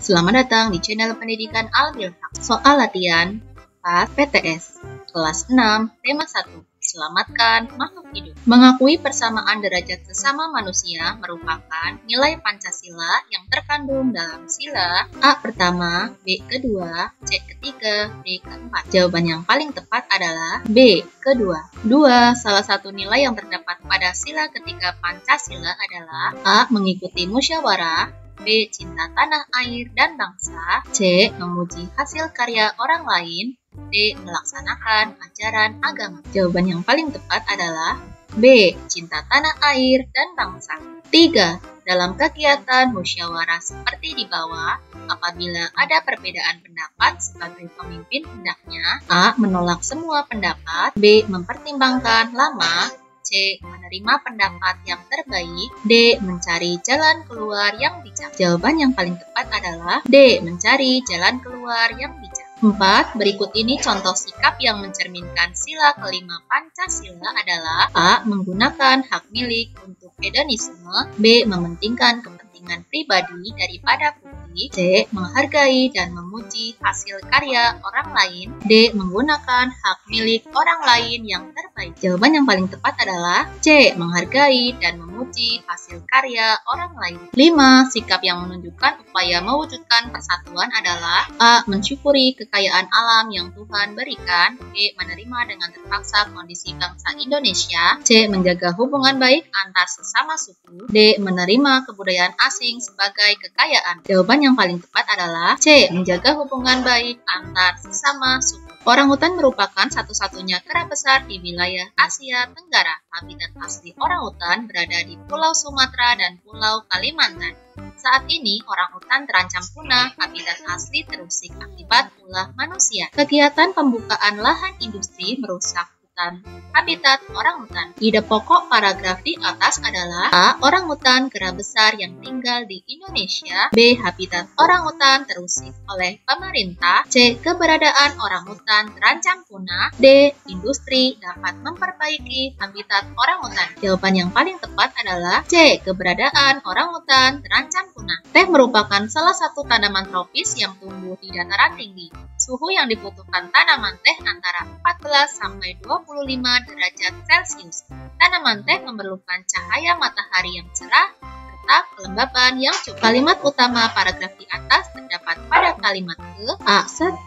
Selamat datang di channel pendidikan Al-Bilhaq. Soal latihan pas PTS kelas 6 tema 1. Selamatkan makhluk hidup. Mengakui persamaan derajat sesama manusia merupakan nilai Pancasila yang terkandung dalam sila A pertama, B kedua, C ketiga, D keempat. Jawaban yang paling tepat adalah B kedua. Salah satu nilai yang terdapat pada sila ketiga Pancasila adalah A. Mengikuti musyawarah, B. Cinta tanah air dan bangsa, C. Memuji hasil karya orang lain, D. Melaksanakan ajaran agama. Jawaban yang paling tepat adalah B. Cinta tanah air dan bangsa. 3. Dalam kegiatan musyawarah seperti di bawah, apabila ada perbedaan pendapat sebagai pemimpin hendaknya A. Menolak semua pendapat, B. Mempertimbangkan lama, C. Menerima pendapat yang terbaik, D. Mencari jalan keluar yang bijak. Jawaban yang paling tepat adalah D. Mencari jalan keluar yang bijak. 4. Berikut ini contoh sikap yang mencerminkan sila kelima Pancasila adalah A. Menggunakan hak milik untuk hedonisme, B. Mementingkan kepentingan pribadi daripada publik, C. Menghargai dan memuji hasil karya orang lain, D. Menggunakan hak milik orang lain yang terbaik. Jawaban yang paling tepat adalah C. Menghargai dan memuji hasil karya orang lain. 5. Sikap yang menunjukkan upaya mewujudkan persatuan adalah A. Mensyukuri kekayaan alam yang Tuhan berikan, B. Menerima dengan terpaksa kondisi bangsa Indonesia, C. Menjaga hubungan baik antar sesama suku, D. Menerima kebudayaan asing sebagai kekayaan. Jawaban yang paling tepat adalah C. Menjaga hubungan baik antar sesama suku. Orangutan merupakan satu-satunya kera besar di wilayah Asia Tenggara. Habitat asli orangutan berada di Pulau Sumatera dan Pulau Kalimantan. Saat ini, orangutan terancam punah. Habitat asli terusik akibat ulah manusia. Kegiatan pembukaan lahan industri merusak habitat orangutan. Ide pokok paragraf di atas adalah A. Orangutan kera besar yang tinggal di Indonesia, B. Habitat orangutan terusik oleh pemerintah, C. Keberadaan orangutan terancam punah, D. Industri dapat memperbaiki habitat orangutan. Jawaban yang paling tepat adalah C. Keberadaan orangutan terancam punah. Teh merupakan salah satu tanaman tropis yang tumbuh di dataran tinggi. Suhu yang dibutuhkan tanaman teh antara 14 sampai 25 derajat Celcius. Tanaman teh memerlukan cahaya matahari yang cerah serta kelembaban yang cukup. Kalimat utama paragraf di atas terdapat pada kalimat ke A1,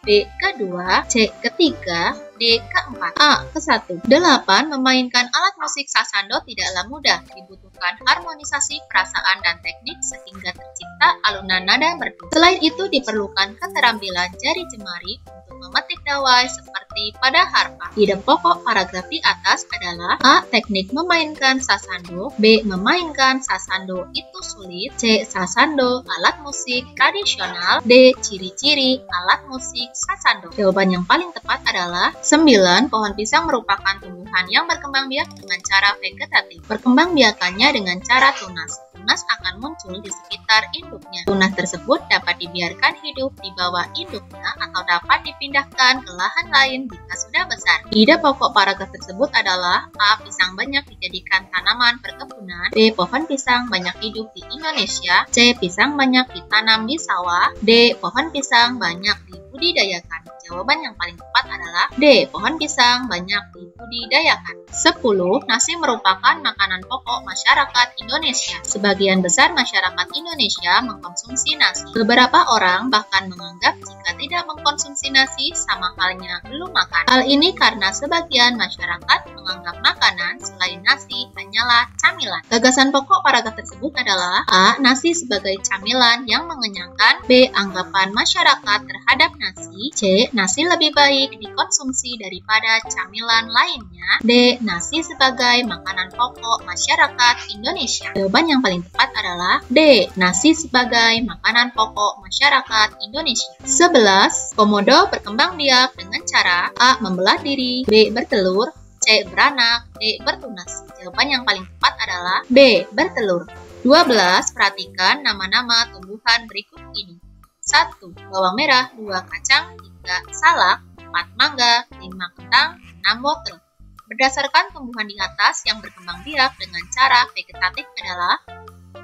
B kedua, C ketiga, D keempat. A ke-1. 8. Memainkan alat musik sasando tidaklah mudah. Dibutuhkan harmonisasi perasaan dan teknik sehingga tercipta alunan nada merdu. Selain itu diperlukan keterampilan jari jemari untuk memetik dawai seperti pada harpa. Ide pokok paragraf di atas adalah A. Teknik memainkan sasando, B. Memainkan sasando itu sulit, C. Sasando alat musik tradisional, D. Ciri-ciri alat musik sasando. Jawaban yang paling tepat adalah 9. Pohon pisang merupakan tumbuhan yang berkembang biak dengan cara vegetatif. Berkembang biakannya dengan cara tunas. Tunas akan muncul di sekitar induknya. Tunas tersebut dapat dibiarkan hidup di bawah induknya atau dapat dipindahkan ke lahan lain jika sudah besar. Ide pokok paragraf tersebut adalah A. Pisang banyak dijadikan tanaman perkebunan, B. Pohon pisang banyak hidup di Indonesia, C. Pisang banyak ditanam di sawah, D. Pohon pisang banyak dibudidayakan. Jawaban yang paling tepat adalah D. Pohon pisang banyak dibudidayakan. 10. Nasi merupakan makanan pokok masyarakat Indonesia. Sebagian besar masyarakat Indonesia mengkonsumsi nasi. Beberapa orang bahkan menganggap jika tidak mengkonsumsi nasi sama halnya belum makan. Hal ini karena sebagian masyarakat menganggap makanan selain nasi hanyalah camilan. Gagasan pokok paragraf tersebut adalah A. Nasi sebagai camilan yang mengenyangkan, B. Anggapan masyarakat terhadap nasi, C. Nasi lebih baik dikonsumsi daripada camilan lainnya, D. Nasi sebagai makanan pokok masyarakat Indonesia. Jawaban yang paling tepat adalah D. Nasi sebagai makanan pokok masyarakat Indonesia. 11. Komodo berkembang biak dengan cara A. Membelah diri, B. Bertelur, C. Beranak, D. Bertunas. Jawaban yang paling tepat adalah B. Bertelur. 12. Perhatikan nama-nama tumbuhan berikut ini. 1. Bawang merah, 2. Kacang, 3. Salak, 4. Mangga, 5. Kentang, 6. wortel. Berdasarkan tumbuhan di atas yang berkembang biak dengan cara vegetatif adalah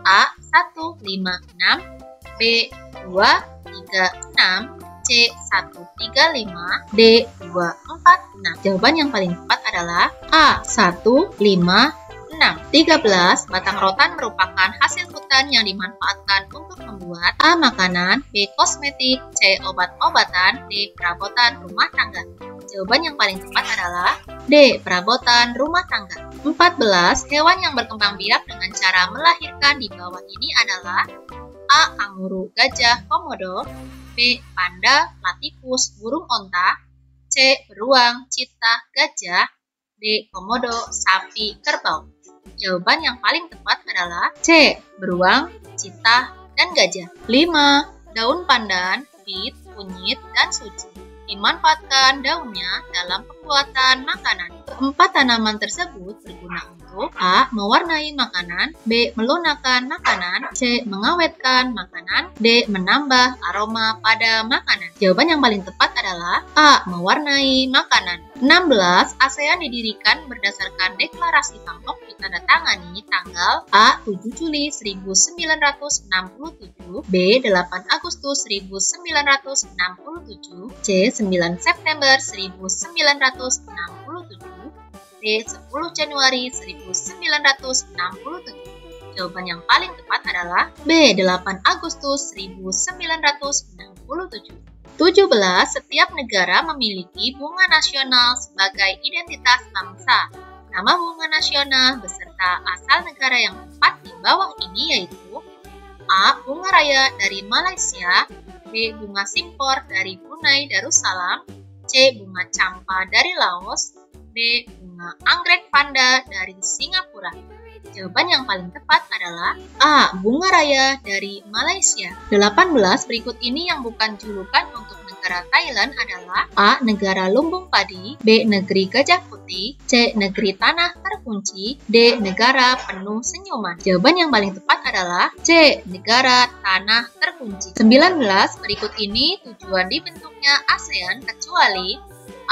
A. 1, 5, 6, B. 236, C. 135, D. 246. Jawaban yang paling tepat adalah A. 156. 13. Batang rotan merupakan hasil hutan yang dimanfaatkan untuk membuat A. Makanan, B. Kosmetik, C. Obat-obatan, D. Perabotan rumah tangga. Jawaban yang paling tepat adalah D. Perabotan rumah tangga. 14. Hewan yang berkembang biak dengan cara melahirkan di bawah ini adalah A. Kanguru, gajah, komodo, B. Panda, platypus, burung onta, C. Beruang, citah, gajah, D. Komodo, sapi, kerbau. Jawaban yang paling tepat adalah C. Beruang, citah, dan gajah. 5. Daun pandan, bit, kunyit, dan suci dimanfaatkan daunnya dalam pembuatan makanan. Keempat tanaman tersebut berguna untuk A. Mewarnai makanan, B. Melunakkan makanan, C. Mengawetkan makanan, D. Menambah aroma pada makanan. Jawaban yang paling tepat adalah A. Mewarnai makanan. 16. ASEAN didirikan berdasarkan Deklarasi Bangkok ditandatangani tanggal A. 7 Juli 1967, B. 8 Agustus 1967, C. 9 September 1967, D. 10 Januari 1967. Jawaban yang paling tepat adalah B. 8 Agustus 1967. 17. Setiap negara memiliki bunga nasional sebagai identitas bangsa. Nama bunga nasional beserta asal negara yang tepat di bawah ini yaitu A. Bunga raya dari Malaysia, B. Bunga simpor dari Brunei Darussalam, C. Bunga campa dari Laos, D. Bunga anggrek panda dari Singapura. Jawaban yang paling tepat adalah A. Bunga raya dari Malaysia. 18. Berikut ini yang bukan julukan untuk negara Thailand adalah A. Negara lumbung padi, B. Negeri gajah putih, C. Negeri tanah terkunci, D. Negara penuh senyuman. Jawaban yang paling tepat adalah C. Negara tanah terkunci. 19. Berikut ini tujuan dibentuknya ASEAN kecuali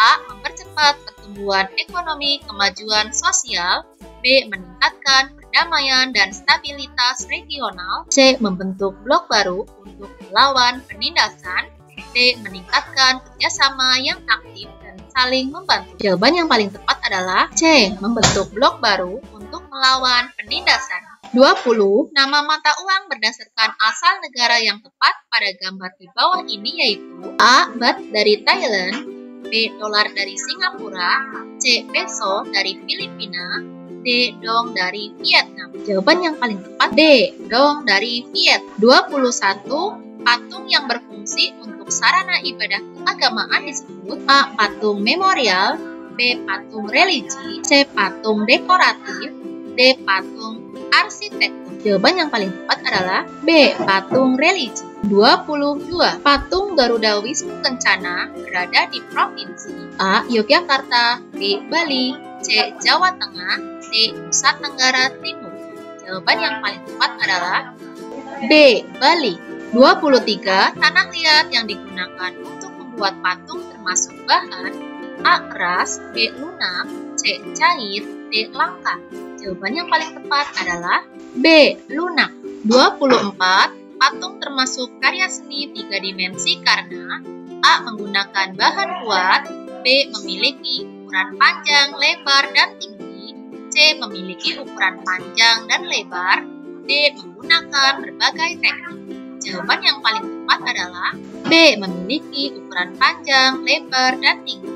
A. Mempercepat pertumbuhan ekonomi, kemajuan sosial, B. Meningkatkan perdamaian dan stabilitas regional, C. Membentuk blok baru untuk melawan penindasan, D. Meningkatkan kerjasama yang aktif dan saling membantu. Jawaban yang paling tepat adalah C. Membentuk blok baru untuk melawan penindasan. 20. Nama mata uang berdasarkan asal negara yang tepat pada gambar di bawah ini yaitu A. Baht dari Thailand, B. Dolar dari Singapura, C. Peso dari Filipina, D. Dong dari Vietnam. Jawaban yang paling tepat D. Dong dari Vietnam. 21. Patung yang berfungsi untuk sarana ibadah keagamaan disebut A. Patung memorial, B. Patung religi, C. Patung dekoratif, D. Patung arsitektur. Jawaban yang paling tepat adalah B. Patung religi. 22. Patung Garuda Wisnu Kencana berada di provinsi A. Yogyakarta, B. Bali, C. Jawa Tengah, D. Nusa Tenggara Timur. Jawaban yang paling tepat adalah B. Bali. 23. Tanah liat yang digunakan untuk membuat patung termasuk bahan A. Keras, B. Lunak, C. Cair, D. Langka. Jawaban yang paling tepat adalah B. Lunak. 24. Patung termasuk karya seni 3 dimensi karena A. Menggunakan bahan kuat, B. Memiliki ukuran panjang, lebar, dan tinggi, C. Memiliki ukuran panjang dan lebar, D. Menggunakan berbagai teknik. Jawaban yang paling tepat adalah B. Memiliki ukuran panjang, lebar, dan tinggi.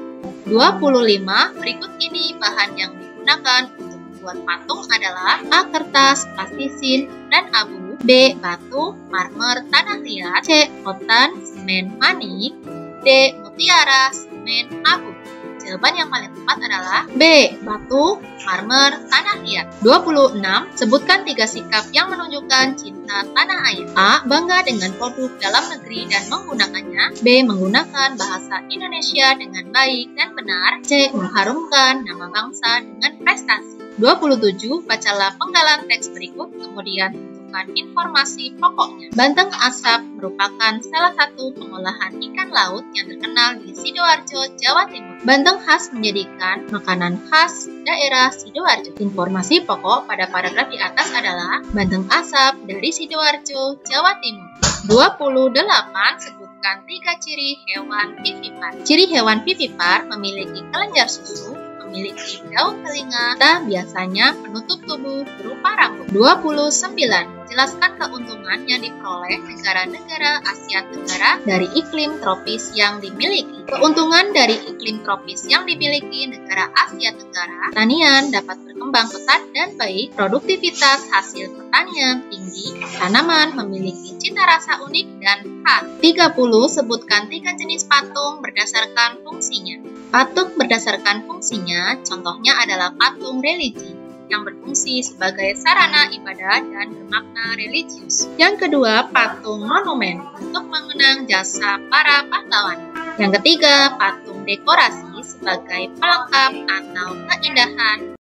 25. Berikut ini bahan yang digunakan untuk membuat patung adalah A. Kertas, plastisin, dan abu, B. Batu, marmer, tanah liat, C. Rotan, semen, manik, D. Mutiara, semen, abu. Jawaban yang paling tepat adalah B. Batu, marmer, tanah liat. 26. Sebutkan 3 sikap yang menunjukkan cinta tanah air. A. Bangga dengan produk dalam negeri dan menggunakannya. B. Menggunakan bahasa Indonesia dengan baik dan benar. C. Mengharumkan nama bangsa dengan prestasi. 27. Bacalah penggalan teks berikut, kemudian tentukan informasi pokoknya. Banteng asap merupakan salah satu pengolahan ikan laut yang terkenal di Sidoarjo, Jawa Timur. Banteng khas menjadikan makanan khas daerah Sidoarjo. Informasi pokok pada paragraf di atas adalah banteng asap dari Sidoarjo, Jawa Timur. 28. Sebutkan 3 ciri hewan vivipar. Ciri hewan vivipar memiliki kelenjar susu, memiliki daun telinga, dan biasanya penutup tubuh berupa rambut. 29. Jelaskan keuntungan yang diperoleh negara-negara Asia Tenggara dari iklim tropis yang dimiliki. Keuntungan dari iklim tropis yang dimiliki negara Asia Tenggara, pertanian dapat berkembang pesat dan baik, produktivitas hasil pertanian tinggi, tanaman memiliki cita rasa unik dan khas. 30. Sebutkan 3 jenis patung berdasarkan fungsinya. Patung berdasarkan fungsinya, contohnya adalah patung religi yang berfungsi sebagai sarana ibadah dan bermakna religius. Yang kedua, patung monumen untuk mengenang jasa para pahlawan. Yang ketiga, patung dekorasi sebagai pelengkap atau keindahan